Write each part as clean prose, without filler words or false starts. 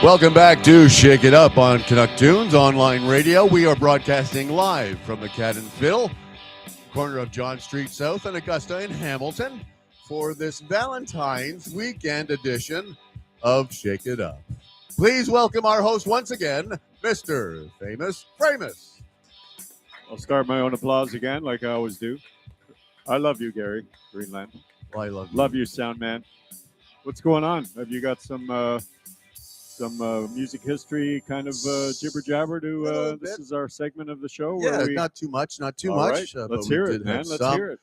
Welcome back to Shake It Up on Canuck Tunes online radio. We are broadcasting live from the Cat Fiddle, corner of John Street South and Augusta in Hamilton, for this Valentine's weekend edition of Shake It Up. Please welcome our host once again, Mr. Famous Framus. I'll start my own applause again, like I always do. I love you, Gary Greenland. Well, I love you, sound man. What's going on? Have you got some music history kind of jibber jabber to this is our segment of the show? Yeah, not too much. All right. Let's hear it, man. Let's hear it.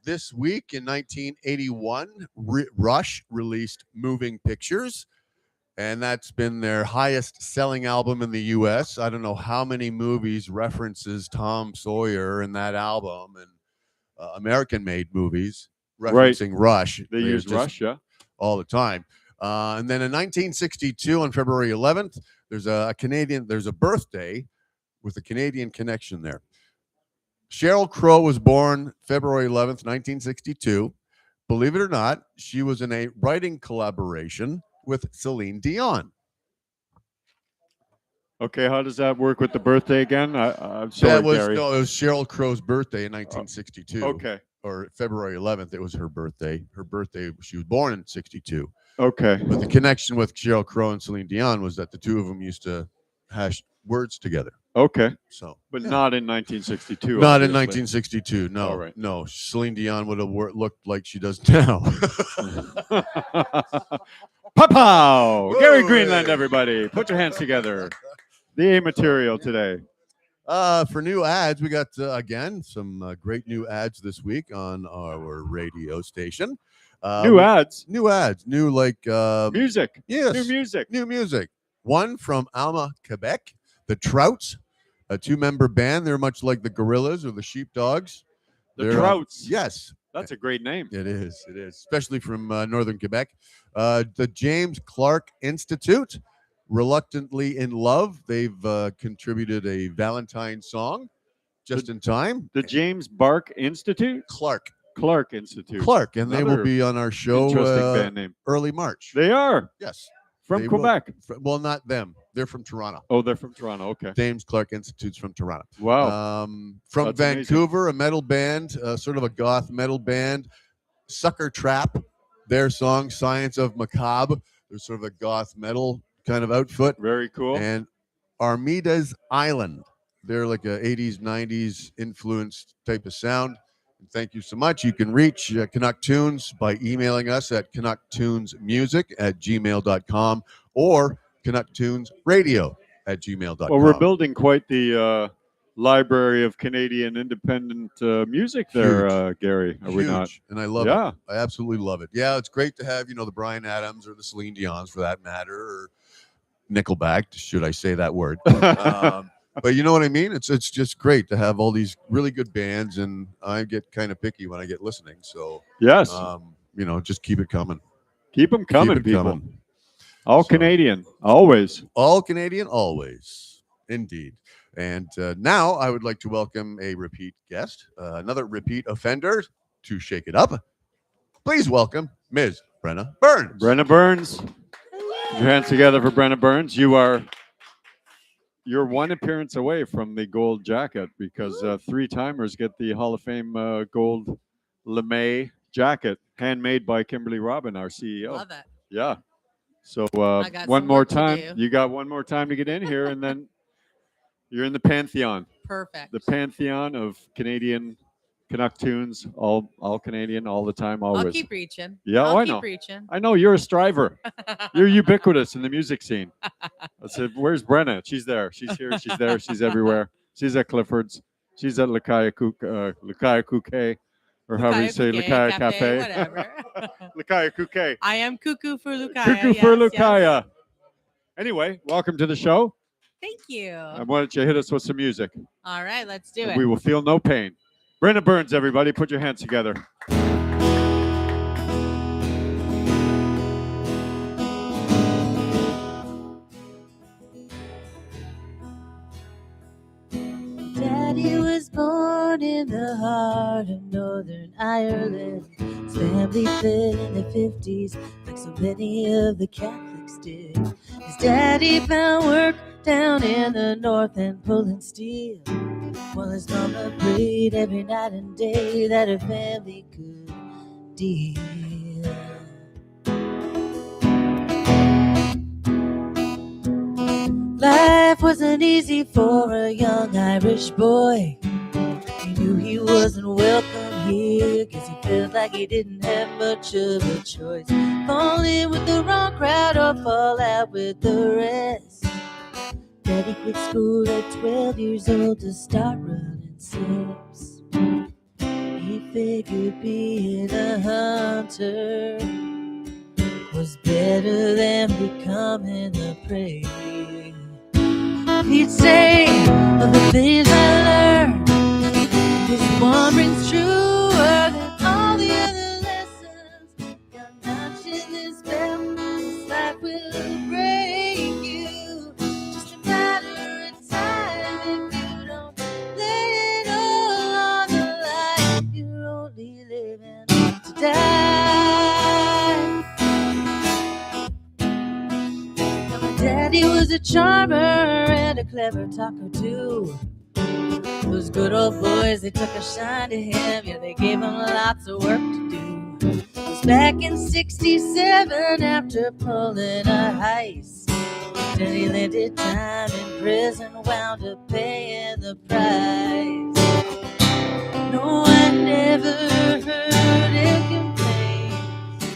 This week in 1981, Rush released Moving Pictures, and that's been their highest selling album in the U.S. I don't know how many movies references Tom Sawyer in that album, and American-made movies referencing Rush. They use Rush, yeah, all the time. And then in 1962, on February 11th, there's a birthday with a Canadian connection there. Sheryl Crow was born February 11th, 1962. Believe it or not, she was in a writing collaboration with Celine Dion. Okay, how does that work with the birthday again? I'm sorry, Gary. No, it was Sheryl Crow's birthday in 1962. Okay. Or February 11th, it was her birthday. She was born in 62. Okay. But the connection with Sheryl Crow and Celine Dion was that the two of them used to hash words together. Okay. So, but not in 1962. Not in 1962. No. All right. No. Celine Dion would have looked like she does now. Pow! Gary Greenland, everybody. Put your hands together. The A material today. For new ads, we got, again, some great new ads this week on our radio station. New ads? New like... music. Yes. New music. One from Alma, Quebec, the Trouts, a two-member band. They're much like the Gorillas or the Sheepdogs. The Trouts. Yes. That's a great name. It is, especially from northern Quebec. The James Clark Institute, Reluctantly in Love. They've contributed a Valentine song just in time. The James Bark Institute? Clark Institute. And they will be on our show interesting band name. Early March. They are? Yes. From Quebec? Well, not them. They're from Toronto. Oh, they're from Toronto. Okay. James Clark Institute's from Toronto. Wow. From That's Vancouver, amazing. a metal band, sort of a goth metal band, Sucker Trap. Their song, Science of Macabre. They're sort of a goth metal kind of outfit. Very cool. And Armida's Island. They're like a 80s, 90s influenced type of sound. And thank you so much. You can reach Canuck Tunes by emailing us at canucktunesmusic@gmail.com or canucktunesradio@gmail.com. Well, we're building quite the library of Canadian independent music there, Gary. Are we not? And I love it. I absolutely love it. Yeah, it's great to have, the Bryan Adams or the Celine Dions for that matter, or Nickelback, should I say that word. But you know what I mean? It's just great to have all these really good bands, and I get kind of picky when I get listening. So yes, just keep it coming. Keep them coming, people. Coming. All Canadian, always. All Canadian, always. Indeed. And now I would like to welcome a repeat guest, another repeat offender to Shake It Up. Please welcome Ms. Brennaugh Burns. Brennaugh Burns. Put your hands together for Brennaugh Burns. You're one appearance away from the gold jacket, because three-timers get the Hall of Fame gold LeMay jacket, handmade by Kimberly Robin, our CEO. Love it. Yeah. So one more time. You got one more time to get in here, and then you're in the pantheon. Perfect. The pantheon of Canadian Canuck Tunes, all Canadian, all the time, always. I'll keep reaching. Yeah, I'll I keep know. reaching. I know you're a striver. You're ubiquitous in the music scene. I said, "Where's Brenna?" She's there. She's here. She's there. She's everywhere. She's at Clifford's. She's at Lakaya Kouke, or however you say Lakaya Cafe. Whatever. Lakaya Kouke. I am cuckoo for Lukaya. Cuckoo for Lukaya. Anyway, welcome to the show. Thank you. And why don't you hit us with some music? All right, let's do it. We will feel no pain. Brennaugh Burns, everybody, put your hands together. Daddy was born in the heart of Northern Ireland. His family fled in the 50s, like so so many of the Catholics did. His daddy found work down in the north and pulling steel, while his mama prayed every night and day that her family could deal. Life wasn't easy for a young Irish boy. He knew he wasn't welcome here, 'cause he felt like he didn't have much of a choice. Fall in with the wrong crowd or fall out with the rest. Daddy quit school at 12 years old to start running steps. He figured being a hunter was better than becoming a prey. He'd say of the things I learned, this one rings truer than all the other lessons. You're not in this belt, this life will break you. Just a matter of time if you don't lay it all on the line. You're only living to die. Now my daddy was a charmer and a clever talker too. Those good old boys, they took a shine to him. Yeah, they gave him lots of work to do. It was back in 67 after pulling a heist. Then he landed time in prison, wound up paying the price. No, I never heard him complain.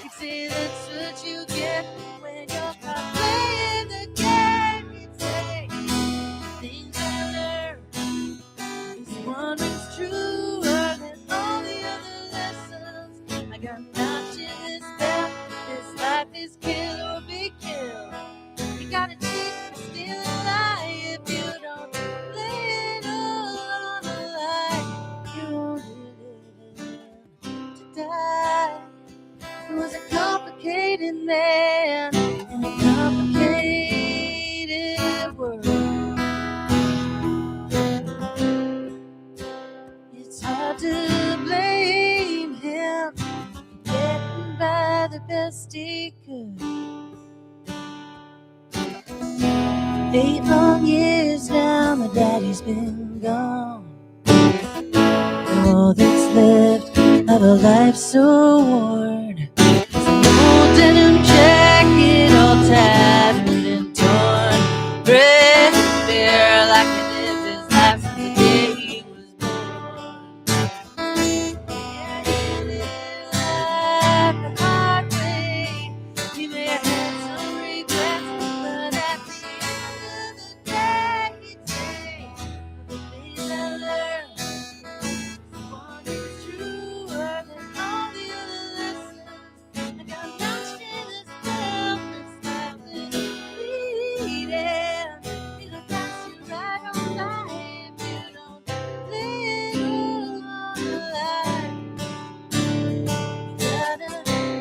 He'd say that's what you get when you're caught playing the game. He'd say things I learned, this one is truer than all the other lessons. I got notch in this belt. This life is kill or be killed. You gotta cheat and steal and lie if you don't lay it all on the line. You're only living to die. He was a complicated man in a complicated world. It's hard to blame him for getting by the best he could. 8 long years now, my daddy's been gone. All that's left of a life so worn is an old denim jacket, all tattered and torn. Breath bare like he lived his life since the day he was born. Yeah, he lived life the hard way. He may have had some regrets, but at the end of the day, he'd say, the things I learned, one is truer than all the other lessons. I got notched in this belt, this life is bleeding. It'll pass you right on by if you don't lay it all on the line. You gotta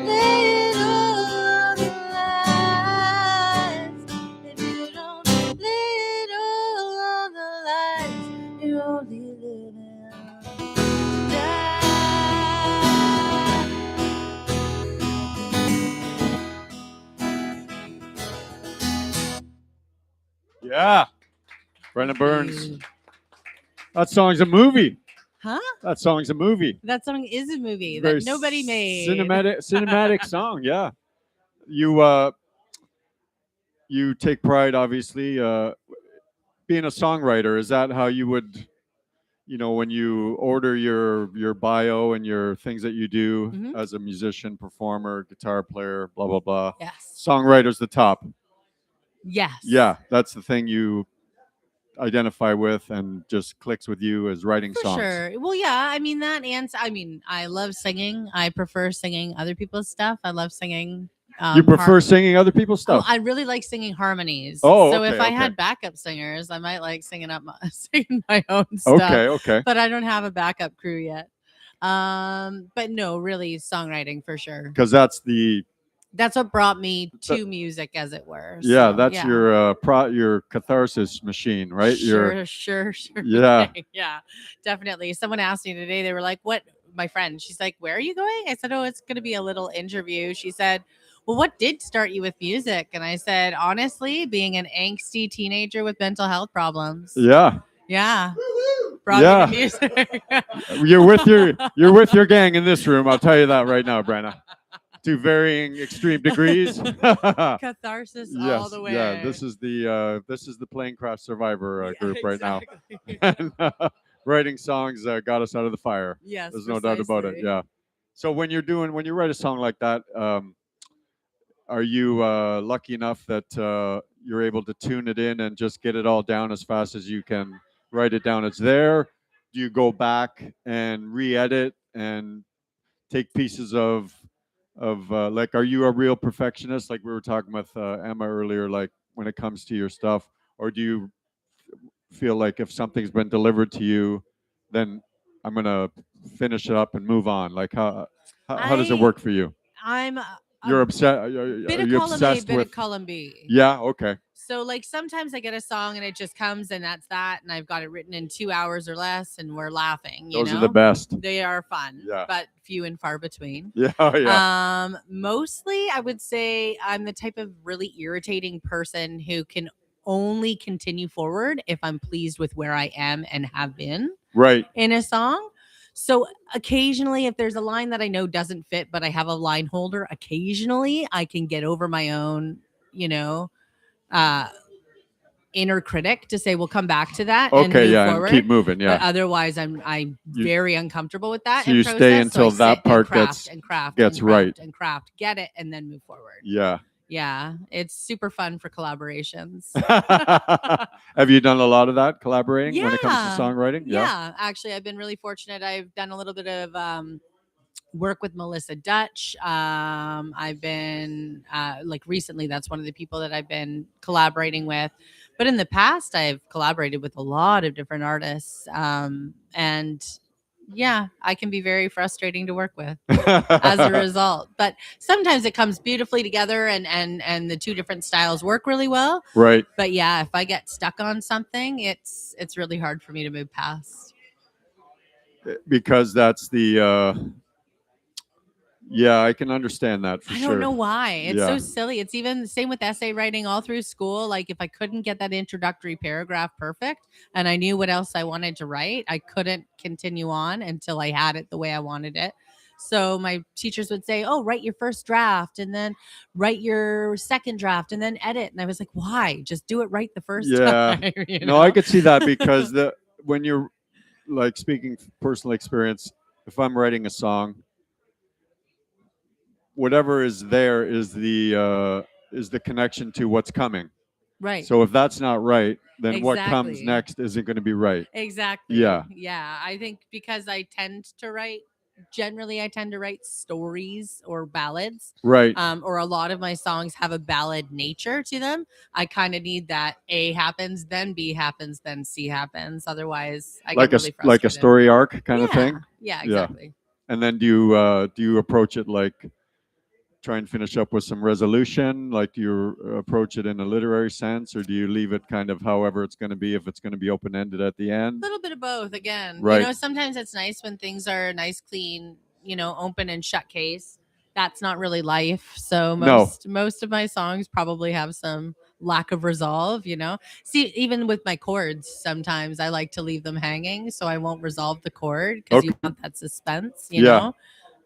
lay it all on the lines. If you don't lay it all on the lines, you're only living to die. Yeah. Brenna Burns. That song's a movie. Huh? That song's a movie. That song is a movie Very that nobody made. Cinematic song, yeah. You take pride, obviously, being a songwriter. Is that how you would, when you order your bio and your things that you do Mhm. as a musician, performer, guitar player, blah blah blah? Yes. Songwriter's the top. Yes. Yeah, that's the thing you identify with and just clicks with you as writing For songs. sure. Well, yeah. I mean that, and I love singing. I prefer singing other people's stuff. I love singing. You prefer singing other people's Oh, stuff? I really like singing harmonies. Oh, so okay, if I okay. had backup singers, I might like singing my own stuff. Okay. But I don't have a backup crew yet. But no, really songwriting for sure. Because That's what brought me to music, as it were. Yeah, So, that's your catharsis machine, right? Sure. Yeah. Yeah, definitely. Someone asked me today, they were like, what? My friend, she's like, where are you going? I said, oh, it's going to be a little interview. She said, well, what did start you with music? And I said, honestly, being an angsty teenager with mental health problems. Yeah. Yeah. Brought Yeah. me to music. You're with your gang in this room. I'll tell you that right now, Brenna. To varying extreme degrees. Catharsis all Yes. the way. Yeah. This is the Plane Crash Survivor Yeah, group right now. exactly. And, writing songs got us out of the fire. Yes, There's no doubt about it. precisely. Yeah. So when you write a song like that, are you lucky enough that you're able to tune it in and just get it all down as fast as you can write it down? It's there. Do you go back and re-edit and take pieces of like? Are you a real perfectionist? Like we were talking with Emma earlier. Like when it comes to your stuff, or do you feel like if something's been delivered to you, then I'm gonna finish it up and move on? Like how does it work for you? I'm You're upset. bit Are of you column A, obsessed bit with? of column B. Yeah. Okay. So like sometimes I get a song and it just comes and that's that, and I've got it written in 2 hours or less, and we're laughing. Those are the best. They are fun, Yeah. but few and far between. Yeah. Yeah. Mostly I would say I'm the type of really irritating person who can only continue forward if I'm pleased with where I am and have been Right. in a song. So occasionally, if there's a line that I know doesn't fit, but I have a line holder, occasionally I can get over my own, uh, inner critic to say, we'll come back to that and Okay. move Yeah. forward. And keep moving. But Yeah. otherwise, I'm very uncomfortable with that. So you stay until so I that sit part and craft gets- and craft gets and craft right. and craft, get it, and then move forward. Yeah. Yeah, it's super fun for collaborations. Have you done a lot of that collaborating when it comes to Yeah. songwriting? Yeah, actually, I've been really fortunate. I've done a little bit of work with Melissa Dutch. I've been like recently, that's one of the people that I've been collaborating with. But in the past, I've collaborated with a lot of different artists. And yeah, I can be very frustrating to work with as a result. But sometimes it comes beautifully together and the two different styles work really well. Right. But yeah, if I get stuck on something, it's really hard for me to move past. Because that's the yeah, I can understand that for I sure. don't know why. It's Yeah. so silly. It's even the same with essay writing all through school. Like if I couldn't get that introductory paragraph perfect and I knew what else I wanted to write, I couldn't continue on until I had it the way I wanted it. So my teachers would say, "Oh, write your first draft and then write your second draft and then edit." And I was like, "Why? Just do it right the first Yeah. time." No, I could see that because when you're like speaking personal experience, if I'm writing a song, whatever is there is the connection to what's coming. Right. So if that's not right, then what comes Exactly. next isn't going to be right. Exactly. Yeah. Yeah. I think because I tend to write stories or ballads. Right. Or a lot of my songs have a ballad nature to them. I kind of need that A happens, then B happens, then C happens. Otherwise, I Like get really frustrated. like a story arc kind of thing. Yeah, exactly. And then do you approach it like try and finish up with some resolution? Like do you approach it in a literary sense, or do you leave it kind of however it's going to be, if it's going to be open-ended at the end? A little bit of both again. Right. Sometimes it's nice when things are nice, clean, open and shut case. That's not really life. So most of my songs probably have some lack of resolve, See, even with my chords, sometimes I like to leave them hanging so I won't resolve the chord because you want that suspense, you know?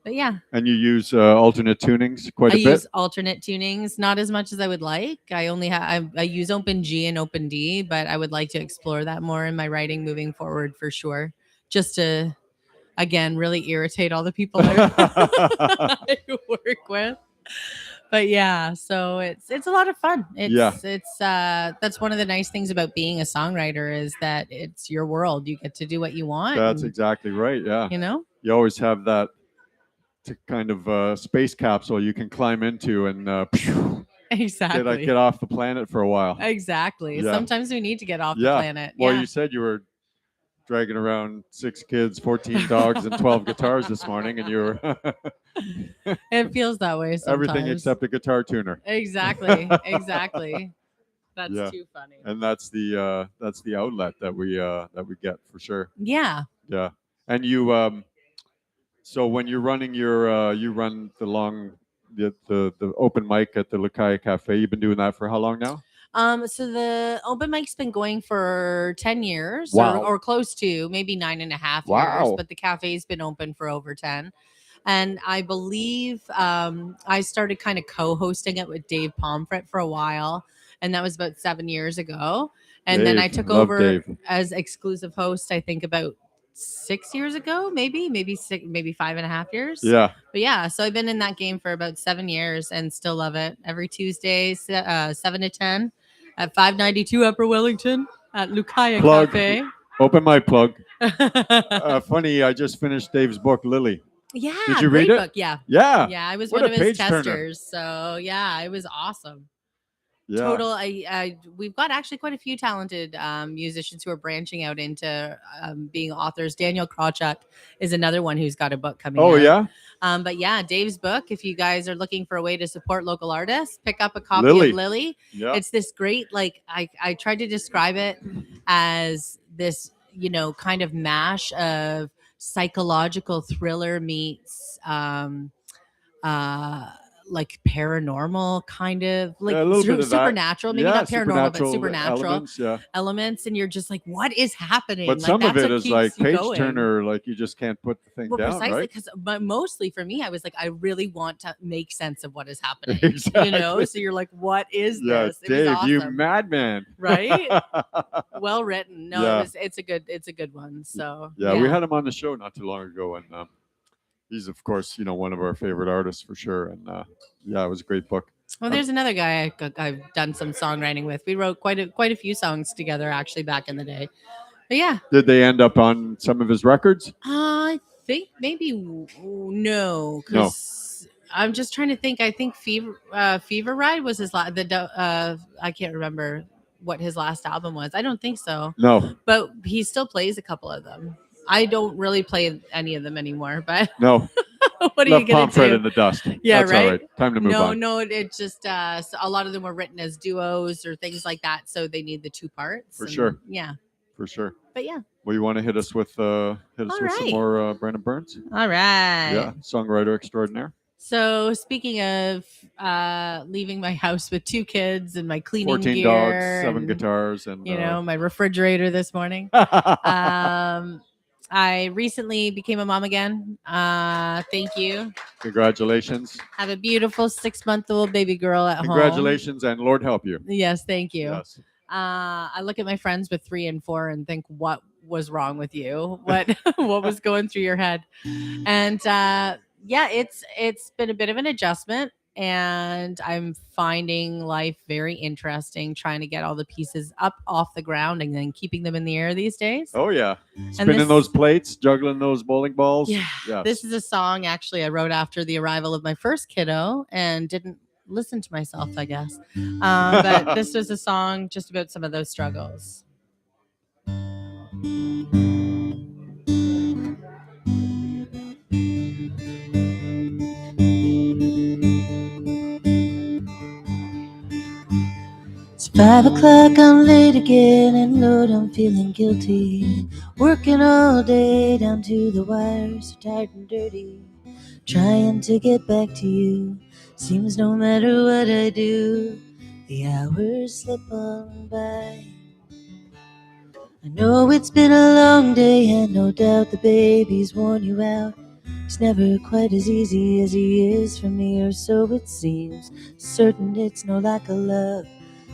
But yeah. And you use alternate tunings quite a bit? I use alternate tunings, not as much as I would like. I only have I use open G and open D, but I would like to explore that more in my writing moving forward for sure. Just to, again, really irritate all the people I work with. But yeah, so it's a lot of fun. It's that's one of the nice things about being a songwriter is that it's your world. You get to do what you want. That's exactly right. Yeah. You always have that kind of space capsule you can climb into and exactly get off the planet for a while. Exactly. Yeah. Sometimes we need to get off the planet. Well, you said you were dragging around 6 kids, 14 dogs, and 12 guitars this morning, and you were it feels that way sometimes. Everything except a guitar tuner. Exactly. That's too funny. And that's the outlet that we get for sure. Yeah. And you so when you're running your you run the long the open mic at the Lakaya Cafe. You've been doing that for how long now? So the open mic's been going for 10 years Wow. or close to maybe 9.5 years, Wow. but the cafe's been open for over 10. And I believe I started kind of co-hosting it with Dave Pomfret for a while. And that was about 7 years ago. And then I Dave, took love over Dave. as exclusive host, I think about 6 years ago, maybe 5.5 years. Yeah. But yeah, so I've been in that game for about 7 years and still love it. Every Tuesday, 7 to 10 at 592 Upper Wellington at Lucaya Plug. Cafe. Open my plug. Funny, I just finished Dave's book, Lily. Yeah, Did you great read it? book. Yeah, Yeah. I was What one a of his page-turner. testers. So yeah, it was awesome. Yeah. Total. We've got actually quite a few talented musicians who are branching out into being authors. Daniel Krawchuk is another one who's got a book coming out. Oh, yeah? But yeah, Dave's book, if you guys are looking for a way to support local artists, pick up a copy Lily. of Lily. Yeah. It's this great, like, I tried to describe it as this, kind of mash of psychological thriller meets like paranormal kind of, like Yeah, a little bit of that. supernatural, maybe Yeah, not paranormal, but supernatural elements, and you're just like, what is happening? But like, some of that's it what is keeps like you page going. turner, like you just can't put the thing Well, down, precisely, right? but mostly for me, I was like, I really want to make sense of what is happening. Exactly. So you're like, what is Yeah, this? It was Dave, you awesome. madman. Right? Well written. No, Yeah. it's a good one. So Yeah, we had him on the show not too long ago, and he's, of course, one of our favorite artists for sure. And yeah, it was a great book. Well, there's another guy I've done some songwriting with. We wrote quite a few songs together actually back in the day. But yeah. Did they end up on some of his records? I think maybe no, because I'm just trying to think. I think Fever Ride was his last. I can't remember what his last album was. I don't think so. No. But he still plays a couple of them. I don't really play any of them anymore. But no. What are you gonna do? in the dust. Yeah, that's right. All right. Time to move on. No. It just so a lot of them were written as duos or things like that, so they need the two parts. For sure. Yeah. For sure. But yeah. Well, you want to hit us with some more Brennan Burns? All right. Yeah, songwriter extraordinaire. So speaking of leaving my house with 2 kids and my cleaning 14 gear, dogs, 7 guitars, and my refrigerator this morning. I recently became a mom again. Thank you. Congratulations. Have a beautiful 6-month-old baby girl at home. Congratulations, and Lord help you. Yes, thank you. Yes. I look at my friends with 3 and 4 and think, what was wrong with you? What was going through your head? And yeah, it's been a bit of an adjustment, and I'm finding life very interesting, trying to get all the pieces up off the ground and then keeping them in the air these days. Oh yeah, spinning those plates, juggling those bowling balls. Yeah, yes. This is a song actually I wrote after the arrival of my first kiddo and didn't listen to myself, I guess. But this was a song just about some of those struggles. It's 5 o'clock, I'm late again, and Lord, I'm feeling guilty. Working all day down to the wire, so tired and dirty. Trying to get back to you, seems no matter what I do, the hours slip on by. I know it's been a long day, and no doubt the baby's worn you out. It's never quite as easy as he is for me, or so it seems. Certain it's no lack of love,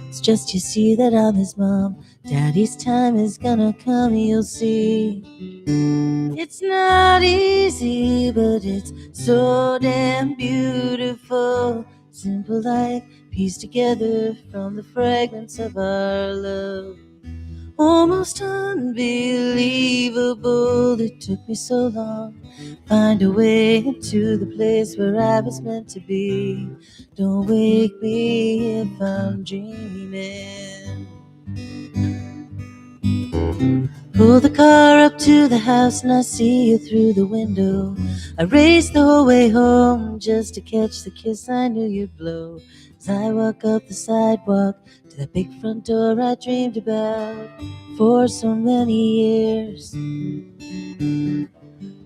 it's just you see that I'm his mom. Daddy's time is gonna come, you'll see. It's not easy, but it's so damn beautiful. Simple like pieced together from the fragments of our love. Almost unbelievable, it took me so long. Find a way into the place where I was meant to be. Don't wake me if I'm dreaming. Pull the car up to the house and I see you through the window. I raced the whole way home just to catch the kiss I knew you'd blow. As I walk up the sidewalk to the big front door I dreamed about for so many years.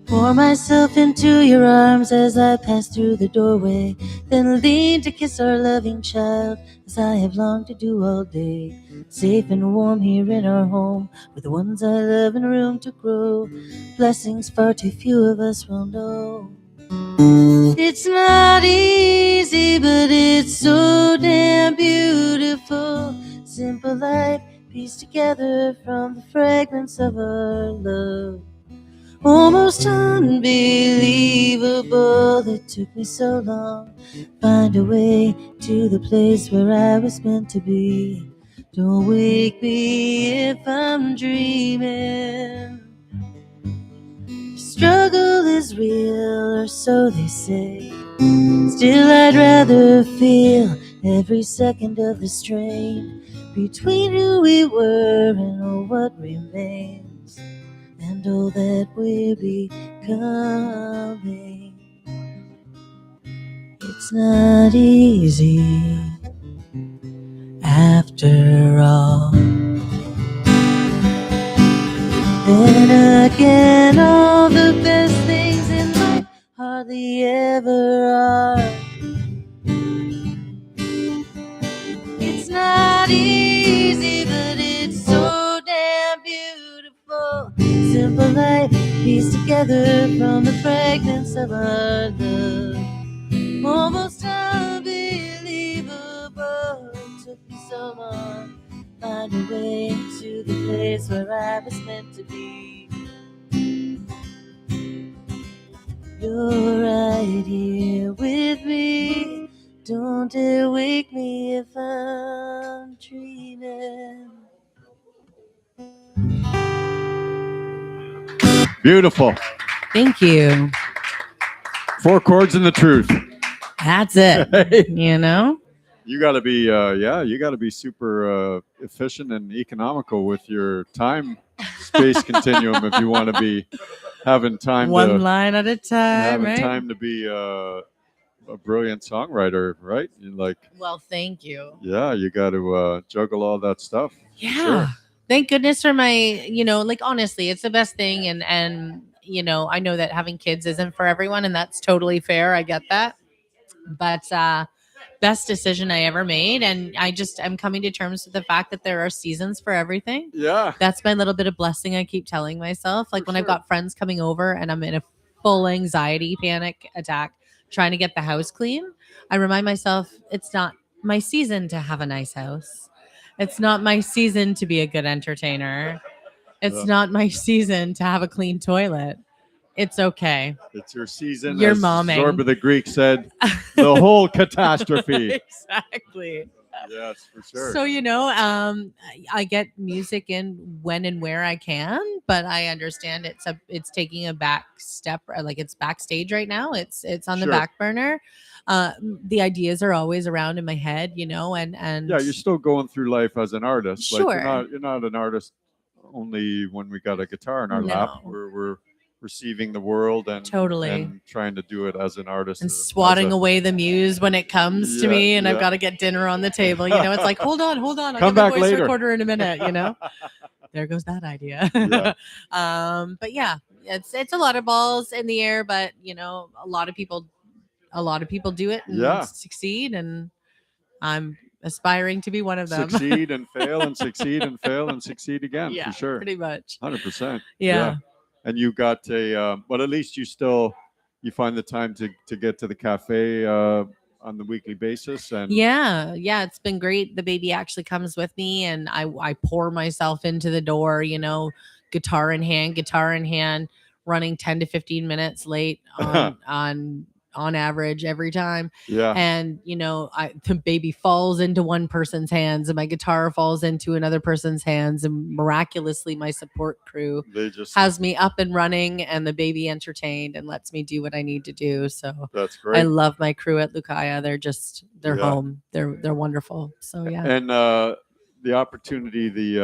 Pour myself into your arms as I pass through the doorway, then lean to kiss our loving child as I have longed to do all day. Safe and warm here in our home, with the ones I love and room to grow. Blessings far too few of us will know. It's not easy, but it's so damn beautiful. Simple life pieced together from the fragments of our love. Almost unbelievable, it took me so long. Find a way to the place where I was meant to be. Don't wake me if I'm dreaming. Struggle is real, or so they say. Still, I'd rather feel every second of the strain between who we were and all what remains, and all that we're becoming. It's not easy after all. Then again, all the best things in life hardly ever are. It's not easy, but it's so damn beautiful. Simple life pieced together from the fragments of our love. Almost unbelievable, it took me so long. Find a way to the place where I was meant to be. You're right here with me. Don't dare wake me if I'm dreaming. Beautiful. Thank you. 4 chords and the truth. That's it. You know? You got to be, you got to be super efficient and economical with your time space continuum if you want to be having time One line at a time, right? time to be a brilliant songwriter, right? You're like, Well, thank you. yeah, you got to juggle all that stuff. Yeah. Sure. Thank goodness for my, like honestly, it's the best thing. And I know that having kids isn't for everyone, and that's totally fair. I get that. But best decision I ever made. And I'm coming to terms with the fact that there are seasons for everything. Yeah. That's my little bit of blessing I keep telling myself. Like For when I've sure. got friends coming over and I'm in a full anxiety panic attack trying to get the house clean, I remind myself it's not my season to have a nice house. It's not my season to be a good entertainer. It's Yeah. not my season to have a clean toilet. It's okay. It's your season. You're as momming. Zorba the Greek said, the whole catastrophe. Exactly. Yes, for sure. So, I get music in when and where I can, but I understand it's taking a back step, like it's backstage right now. It's on the Sure. back burner. The ideas are always around in my head, and Yeah, you're still going through life as an artist. Sure. Like you're not an artist only when we got a guitar in our lap. No. We're receiving the world and Totally. and trying to do it as an artist and as swatting a- away the muse when it comes to Yeah, me, and I've yeah. got to get dinner on the table. It's like, hold on, I'll Come get my back voice later. recorder in a minute. There goes that idea. Yeah. But yeah, it's a lot of balls in the air, but a lot of people do it and Yeah. succeed, and I'm aspiring to be one of them. Succeed and fail and succeed and fail and succeed again, Yeah, for sure. pretty much. 100%. Yeah. And you got but at least you find the time to get to the cafe on the weekly basis. And Yeah, it's been great. The baby actually comes with me, and I pour myself into the door, guitar in hand, running 10 to 15 minutes late on average every time. Yeah. And the baby falls into one person's hands and my guitar falls into another person's hands, and miraculously my support crew They just has me up and running and the baby entertained and lets me do what I need to do. So that's great. I love my crew at Lucaya. They're Yeah. home. They're wonderful. So yeah. And the opportunity,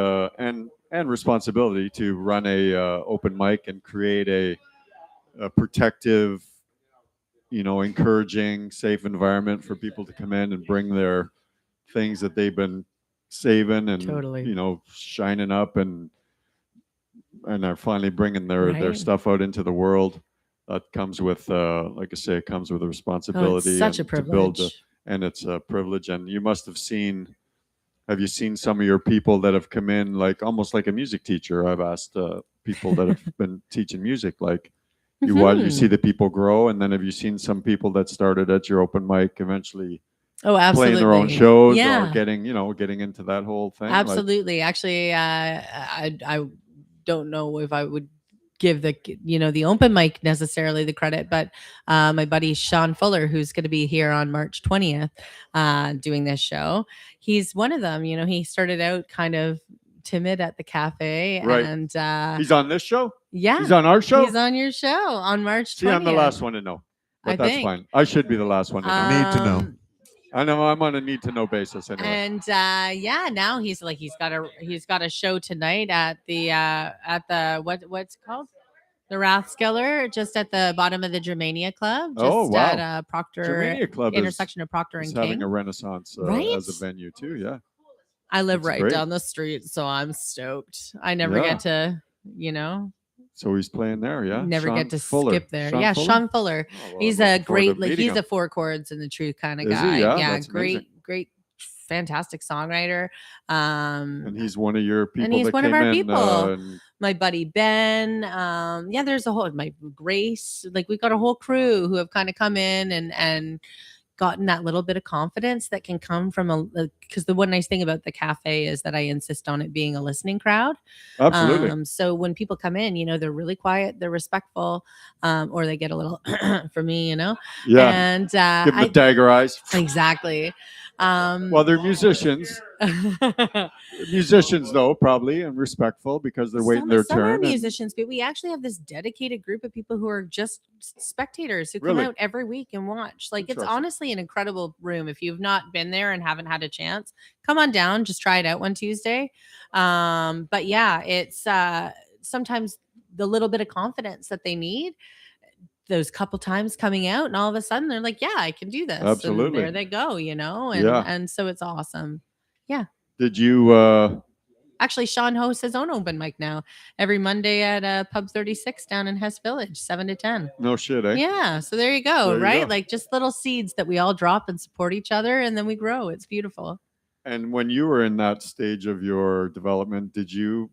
and responsibility to run a open mic and create a protective, encouraging, safe environment for people to come in and bring their things that they've been saving and Totally. shining up and are finally bringing their Right. stuff out into the world. that comes with, like I say, it comes with a responsibility. it's such a and to build privilege. and it's a privilege. And you must have seen. Have you seen some of your people that have come in like almost like a music teacher? I've asked people that have been teaching music, like you watch, you see Mhm. the people grow, and then have you seen some people that started at your open mic eventually Oh, playing their own absolutely. shows or Yeah. getting into that whole thing? Like, Absolutely. Actually, I don't know if I would give the open mic necessarily the credit, but my buddy Sean Fuller, who's going to be here on March 20th, doing this show, he's one of them. He started out kind of timid at the cafe, Right. and he's on this show. yeah, He's on our show. he's on your show on March 20th. See, I'm the last one to know, but I that's think. fine. I should be the last one to know. Need to know. I know I'm on a need to know basis anyway. And now he's got a show tonight at the what's it called? The Rathskeller, just at the bottom of the Germania Club, just Oh, wow. at Proctor Germania Club intersection of Proctor is and having King. a renaissance Right? as a venue too. Yeah. I live That's right great. down the street, so I'm stoked. I never Yeah. get to, So he's playing there, yeah. never Sean get to Fuller. skip there. Sean yeah, Fuller? Sean Fuller. Oh, well, He's I'm a looking forward to great, meeting he's him. a four chords and the truth kind of Is he? guy. Yeah, that's amazing. great, fantastic songwriter. And he's one of your people. And he's that one of came our in, people. and My buddy Ben. There's a whole my Grace. Like we've got a whole crew who have kind of come in and gotten that little bit of confidence that can come from because the one nice thing about the cafe is that I insist on it being a listening crowd. absolutely. So when people come in, they're really quiet, they're respectful, or they get a little from me, Yeah. And Give him the dagger eyes. exactly. Well, they're musicians. Musicians, though, probably, and respectful because they're waiting their some are turn. and- musicians, but we actually have this dedicated group of people who are just spectators who come Really? out every week and watch. Like it's Interesting. honestly an incredible room. If you've not been there and haven't had a chance, come on down, just try it out one Tuesday. But yeah, it's sometimes the little bit of confidence that they need. Those couple times coming out, and all of a sudden they're like, "Yeah, I can do this." Absolutely. And there they go, and Yeah. and so it's awesome. Did you? Actually, Sean hosts his own open mic now every Monday at Pub 36 down in Hess Village, 7 to 10. No shit, eh? Yeah, so there you go, There you right? go. Like just little seeds that we all drop and support each other, and then we grow. It's beautiful. And when you were in that stage of your development, did you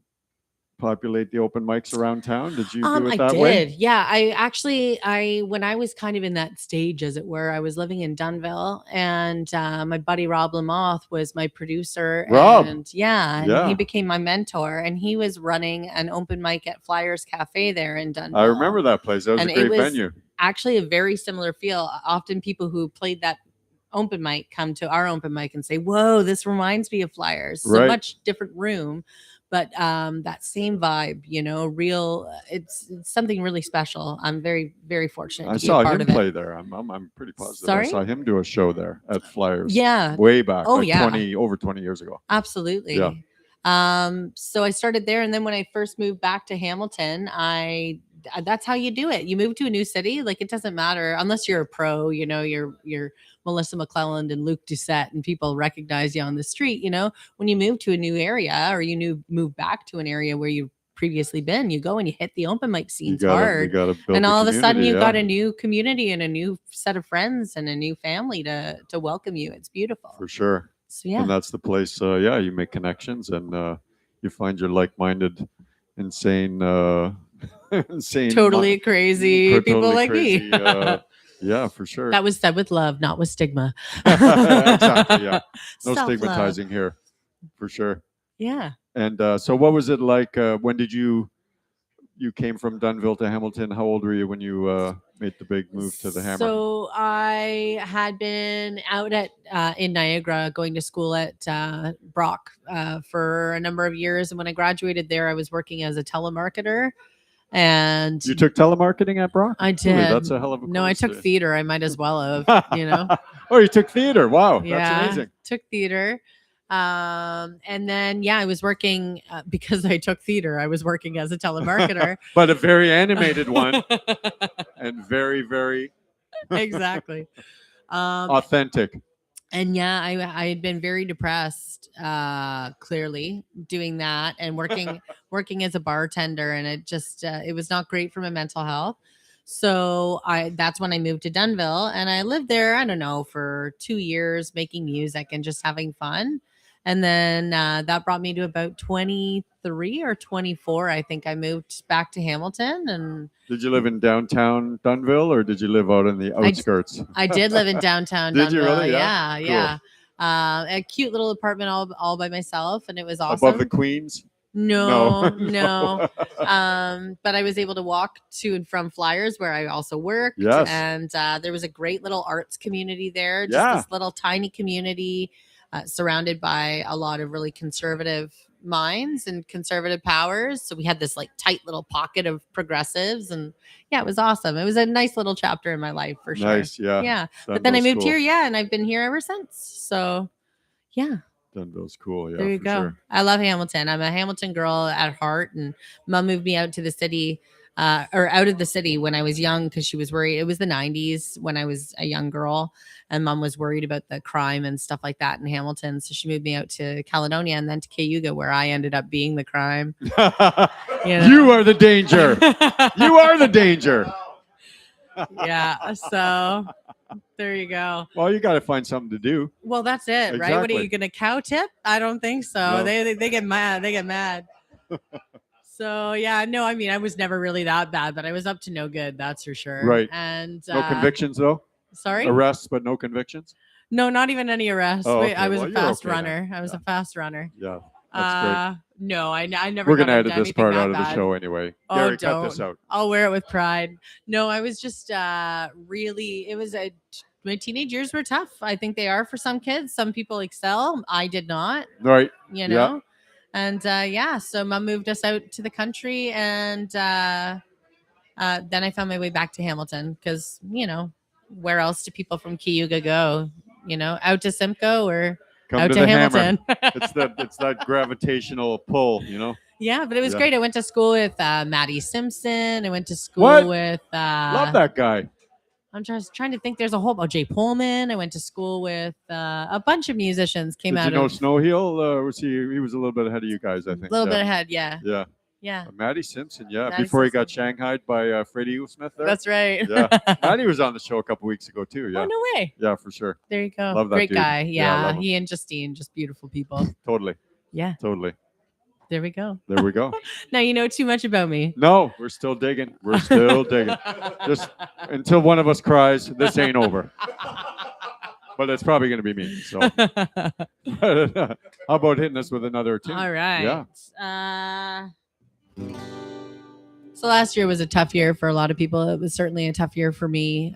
populate the open mics around town? Did you do it that I way? did. Yeah, I when I was kind of in that stage, as it were, I was living in Dunville, and my buddy Rob Lamoth was my producer. Rob. And he Yeah. became my mentor, and he was running an open mic at Flyers Cafe there in Dunville. I remember that place. That was And a it great was- venue. Actually a very similar feel. Often people who played that open mic come to our open mic and say, "Whoa, this reminds me of Flyers." So Right. much different room, but that same vibe, real. It's something really special. I'm very, very fortunate. I to be saw a part him of it. play there. I'm pretty positive. Sorry? I saw him do a show there at Flyers. Yeah, Way back. Oh, like yeah. 20 years ago. absolutely. Yeah. So I started there, and then when I first moved back to Hamilton, that's how you do it. You move to a new city. Like it doesn't matter unless you're a pro, you're Melissa McClelland and Luke Doucette, and people recognize you on the street. When you move to a new area or move back to an area where you've previously been, you go and you hit the open mic You scenes gotta hard. build And the all of a sudden community, you've yeah. got a new community and a new set of friends and a new family to welcome you. It's beautiful. For sure. So yeah. And that's the place. You make connections and you find your like-minded, insane, Totally crazy people totally like crazy, me. yeah, for sure. That was said with love, not with stigma. Exactly, yeah. No Self-love. stigmatizing here, for sure. Yeah. And so, what was it like? When did you came from Dunville to Hamilton? How old were you when you made the big move to the Hammer? So I had been out in Niagara going to school at Brock for a number of years. And when I graduated there, I was working as a telemarketer. And You took telemarketing at Brock? I Really? did. That's a hell of a No, I took coincidence. theater. I might as well have, Oh, you took theater. Wow, Yeah, that's amazing. took theater. And then, I was working because I took theater. I was working as a telemarketer. But a very animated one and very, very Exactly. authentic. And I had been very depressed, clearly doing that and working as a bartender. And it just, it was not great for my mental health. So that's when I moved to Dunnville, and I lived there, I don't know, for 2 years making music and just having fun. And then that brought me to about 23 or 24. I think I moved back to Hamilton. And Did you live in downtown Dunnville, or did you live out in the outskirts? I did live in downtown Did you Dunnville. really? Yeah, Cool. yeah. A cute little apartment all by myself, and it was awesome. Above the Queens? No. No. But I was able to walk to and from Flyers, where I also worked. Yes. And there was a great little arts community there. Just Yeah. this little tiny community surrounded by a lot of really conservative minds and conservative powers. So we had this like tight little pocket of progressives, and yeah, it was awesome. It was a nice little chapter in my life for sure. Nice, yeah. Yeah. But then I Dunnville's moved cool. here, yeah, and I've been here ever since. So yeah. Dunnville's cool, yeah. There you for go. Sure. I love Hamilton. I'm a Hamilton girl at heart, and Mom moved me out to the city, or out of the city when I was young because she was worried. It was the 90s when I was a young girl, and Mom was worried about the crime and stuff like that in Hamilton. So she moved me out to Caledonia and then to Cayuga, where I ended up being the crime. You know? You are the danger. You are the danger. Yeah. So there you go. Well, you got to find something to do. Well, that's it, right? What are Exactly. you gonna cow tip? I don't think so. No. They get mad. They get mad. So yeah, no, I mean, I was never really that bad, but I was up to no good, that's for sure. Right. And No convictions, though? Sorry? Arrests, but no convictions? No, not even any arrests. Oh, Wait, okay. I was Well, a you're fast okay then. runner. I was a fast runner. Yeah, that's great. No, I never. We're going to got edit into this part anything out of that the bad. show anyway. Oh, Gary, don't. cut this out. I'll wear it with pride. No, I was just really. It was my teenage years were tough. I think they are for some kids. Some people excel. I did not. Right. You know. And yeah, so Mom moved us out to the country, and then I found my way back to Hamilton because where else do people from Cayuga go? Out to Simcoe or Come out to to the Hamilton. hammer. It's that gravitational pull, Yeah, but it was Yeah. great. I went to school with Maddie Simpson. I went to school What? with Love that guy. I'm just trying to think. There's a whole Jay Pullman. I went to school with a bunch of musicians. Came Did out you know of Snow Hill? Was he was a little bit ahead of you guys, I think. a little bit ahead. Yeah, Yeah. yeah. Maddie Simpson, yeah. Maddie Before he got Simpson. shanghaied by Freddie Smith there. That's right. Yeah. Maddie was on the show a couple weeks ago too. Yeah. Oh no way. Yeah, for sure. There you go. Love that Great dude. guy. Yeah, Yeah, love him. he and Justine, just beautiful people. Totally. Yeah, Totally. there we go. There we go. Now you know too much about me. No, we're still digging. We're still digging. Just until one of us cries, this ain't over. But it's probably going to be me. So, how about hitting us with another tune? All right. Yeah. So last year was a tough year for a lot of people. It was certainly a tough year for me.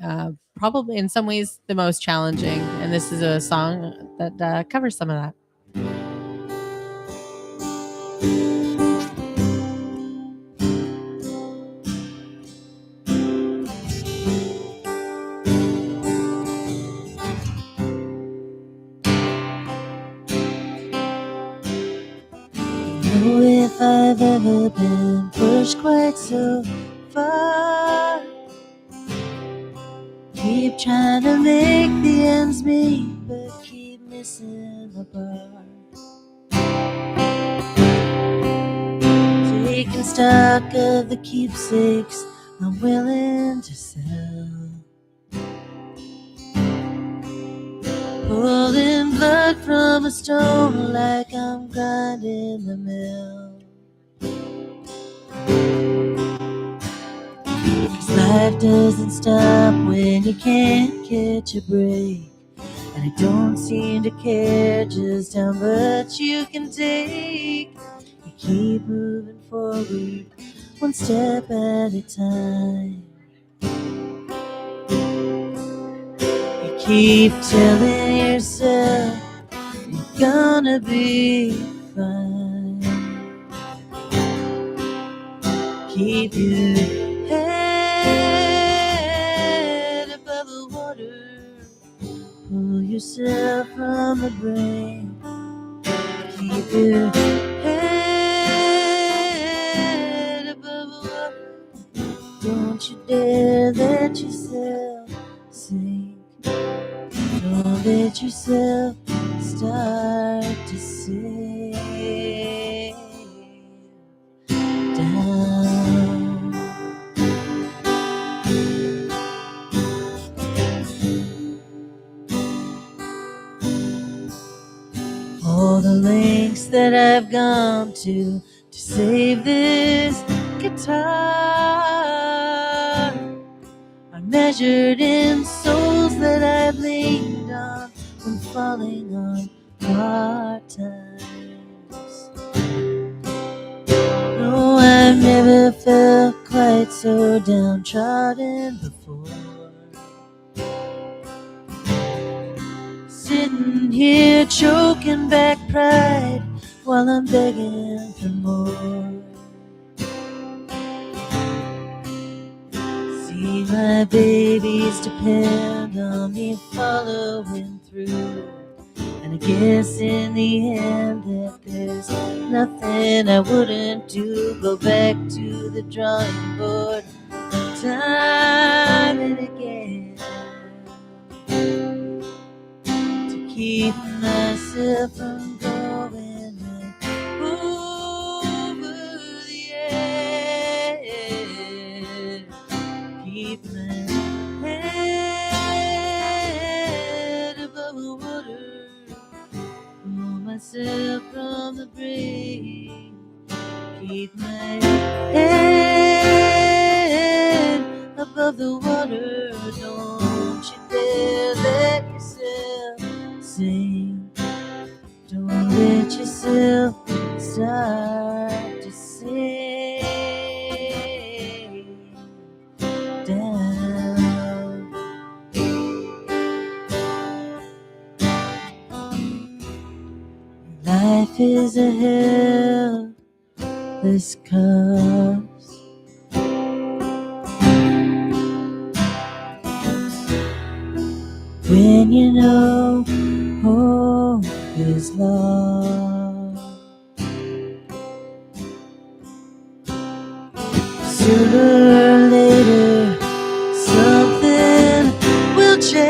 Probably in some ways the most challenging. And this is a song that covers some of that. Know if I've ever been pushed quite so far. Keep trying to make the ends meet, but keep missing the bar. Taking stock of the keepsakes I'm willing to sell. Pulling blood from a stone like I'm grinding the mill. 'Cause life doesn't stop when you can't catch a break. And I don't seem to care just how much you can take. You keep moving forward, one step at a time. Keep telling yourself you're gonna be fine. Keep your head above the water. Pull yourself from the brink. Keep your head above the water. Don't you dare let yourself sink. Don't let yourself start to sink down. lengths that I've gone to save this guitar are measured in souls that I've leaned on when falling on hard times. No, I've never felt quite so downtrodden before. Sitting here choking back pride while I'm begging for more. See, my babies depend on me following through, and I guess in the end that there's nothing I wouldn't do. Go back to the drawing board time and again to keep myself from going right over the edge. Keep my head above the water, pull myself from the brink. Keep my head above the water. Don't you dare let yourself sink. Don't let yourself start to sink down. Life is a helpless cause. When you know hope is lost, sooner or later something will change.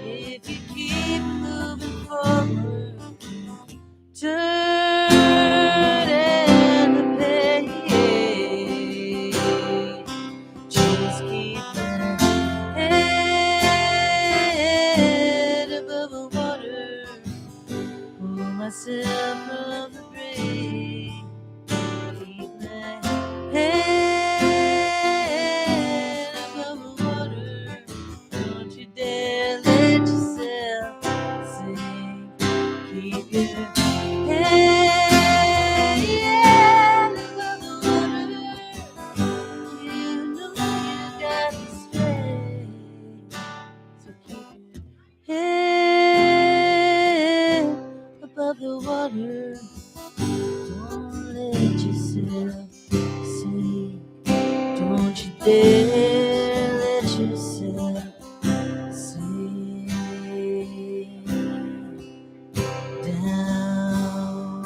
If you keep moving forward, turning the page, just keep my head above the water, pull myself from the brink. Keep my head above the water. Don't you dare let yourself sink. Keep your head above the water. You know you got the strength. So keep your head above the water. Don't let yourself sink. Don't you dare let yourself sink down.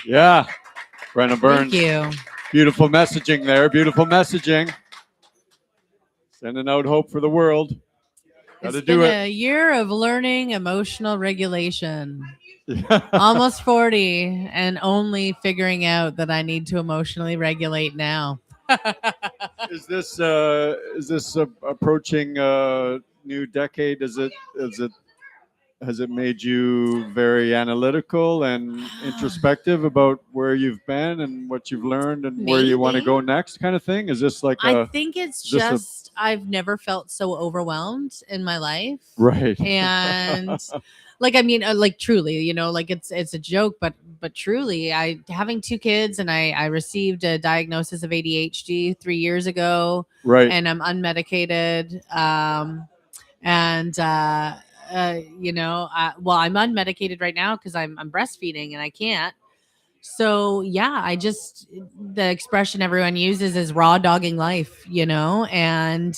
Yeah, Brennaugh Burns. Thank you. Beautiful messaging there. Beautiful messaging. Sending out hope for the world. Got to It's do been it. a year of learning emotional regulation. Almost 40 and only figuring out that I need to emotionally regulate now. Is this approaching new decade? Has it made you very analytical and introspective about where you've been and what you've learned and where you want to Maybe. go next, kind of thing? Is this like I think it's is this a- just I've never felt so overwhelmed in my life. right? And like, I mean, like truly, you know, like it's a joke, but truly, I having 2 kids and I received a diagnosis of ADHD 3 years ago, Right. and I'm unmedicated. You know, well, I'm unmedicated right now because I'm breastfeeding and I can't. So yeah, the expression everyone uses is raw dogging life, you know, and